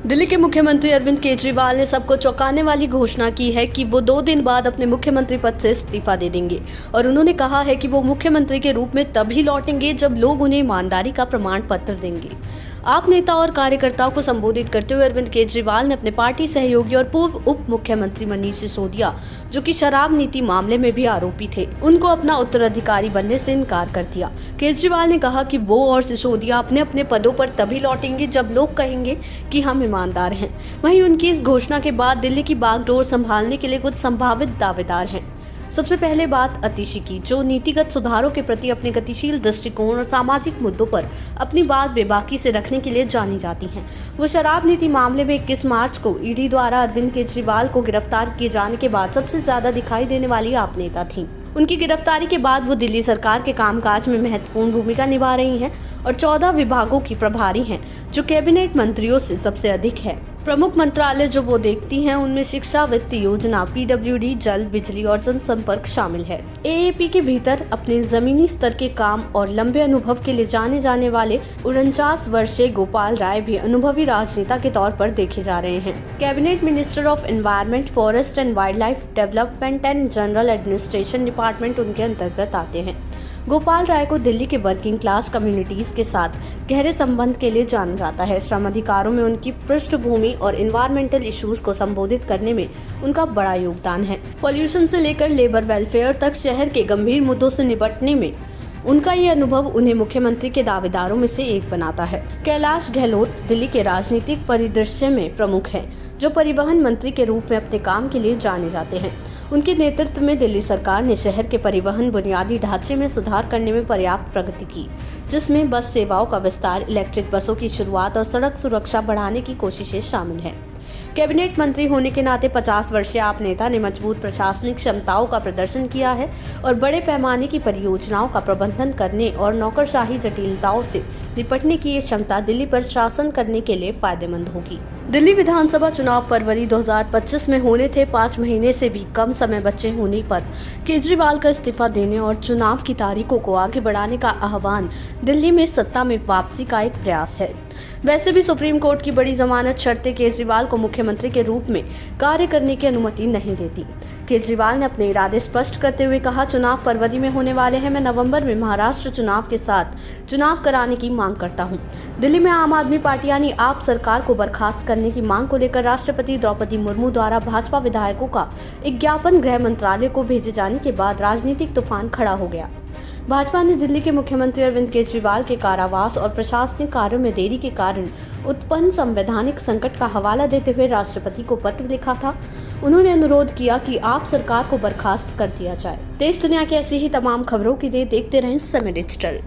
दिल्ली के मुख्यमंत्री अरविंद केजरीवाल ने सबको चौंकाने वाली घोषणा की है कि वो 2 दिन बाद अपने मुख्यमंत्री पद से इस्तीफा दे देंगे और उन्होंने कहा है कि वो मुख्यमंत्री के रूप में तभी लौटेंगे जब लोग उन्हें ईमानदारी का प्रमाण पत्र देंगे। आप नेता और कार्यकर्ताओं को संबोधित करते हुए अरविंद केजरीवाल ने अपने पार्टी सहयोगी और पूर्व उप मुख्यमंत्री मनीष सिसोदिया, जो कि शराब नीति मामले में भी आरोपी थे, उनको अपना उत्तराधिकारी बनने से इनकार कर दिया। केजरीवाल ने कहा कि वो और सिसोदिया अपने अपने पदों पर तभी लौटेंगे जब लोग कहेंगे कि हम ईमानदार हैं। वहीं उनकी इस घोषणा के बाद दिल्ली की बागडोर संभालने के लिए कुछ संभावित दावेदार हैं। सबसे पहले बात आतिशी की, जो नीतिगत सुधारों के प्रति अपने गतिशील दृष्टिकोण और सामाजिक मुद्दों पर अपनी बात बेबाकी से रखने के लिए जानी जाती हैं। वो शराब नीति मामले में 21 मार्च को ईडी द्वारा अरविंद केजरीवाल को गिरफ्तार किए जाने के बाद सबसे ज्यादा दिखाई देने वाली आप नेता थीं। उनकी गिरफ्तारी के बाद वो दिल्ली सरकार के कामकाज में महत्वपूर्ण भूमिका निभा रही हैं और 14 विभागों की प्रभारी हैं, जो कैबिनेट मंत्रियों से सबसे अधिक है। प्रमुख मंत्रालय जो वो देखती हैं उनमें शिक्षा, वित्त योजना, पीडब्ल्यूडी, जल, बिजली और जनसंपर्क शामिल है। एएपी के भीतर अपने जमीनी स्तर के काम और लंबे अनुभव के लिए जाने जाने वाले 49 वर्षीय गोपाल राय भी अनुभवी राजनेता के तौर पर देखे जा रहे हैं। Cabinet minister of environment, forest and wild life development and general administration department उनके अंतर्गत आते हैं। गोपाल राय को दिल्ली के वर्किंग क्लास कम्युनिटीज के साथ गहरे संबंध के लिए जाना जाता है। श्रम अधिकारों में उनकी पृष्ठभूमि और एनवायरमेंटल इश्यूज को संबोधित करने में उनका बड़ा योगदान है। पॉल्यूशन से लेकर लेबर वेलफेयर तक शहर के गंभीर मुद्दों से निपटने में उनका ये अनुभव उन्हें मुख्यमंत्री के दावेदारों में से एक बनाता है। कैलाश गहलोत दिल्ली के राजनीतिक परिदृश्य में प्रमुख हैं, जो परिवहन मंत्री के रूप में अपने काम के लिए जाने जाते हैं। उनके नेतृत्व में दिल्ली सरकार ने शहर के परिवहन बुनियादी ढांचे में सुधार करने में पर्याप्त प्रगति की, जिसमें बस सेवाओं का विस्तार, इलेक्ट्रिक बसों की शुरुआत और सड़क सुरक्षा बढ़ाने की कोशिशें शामिल हैं। कैबिनेट मंत्री होने के नाते 50 वर्षीय आप नेता ने मजबूत प्रशासनिक क्षमताओं का प्रदर्शन किया है और बड़े पैमाने की परियोजनाओं का प्रबंधन करने और नौकरशाही जटिलताओं से निपटने की ये क्षमता दिल्ली पर शासन करने के लिए फायदेमंद होगी। दिल्ली विधानसभा चुनाव फरवरी 2025 में होने थे। 5 महीने से भी कम समय बचे होने पर केजरीवाल का इस्तीफा देने और चुनाव की तारीखों को आगे बढ़ाने का आह्वान दिल्ली में सत्ता में वापसी का एक प्रयास है। वैसे भी सुप्रीम कोर्ट की बड़ी जमानत शर्तें केजरीवाल को मुख्यमंत्री के रूप में कार्य करने की अनुमति नहीं देती। केजरीवाल ने अपने इरादे स्पष्ट करते हुए कहा, चुनाव फरवरी में होने वाले हैं। मैं नवंबर में महाराष्ट्र चुनाव के साथ चुनाव कराने की मांग करता हूं। दिल्ली में आम आदमी पार्टी यानी आप सरकार को बर्खास्त करने की मांग को लेकर राष्ट्रपति द्रौपदी मुर्मू द्वारा भाजपा विधायकों का एक ज्ञापन गृह मंत्रालय को भेजे जाने के बाद राजनीतिक तूफान खड़ा हो गया। भाजपा ने दिल्ली के मुख्यमंत्री अरविंद केजरीवाल के कारावास और प्रशासनिक कार्यों में देरी के कारण उत्पन्न संवैधानिक संकट का हवाला देते हुए राष्ट्रपति को पत्र लिखा था। उन्होंने अनुरोध किया कि आप सरकार को बर्खास्त कर दिया जाए। देश दुनिया की ऐसी ही तमाम खबरों के लिए देखते रहें समय डिजिटल।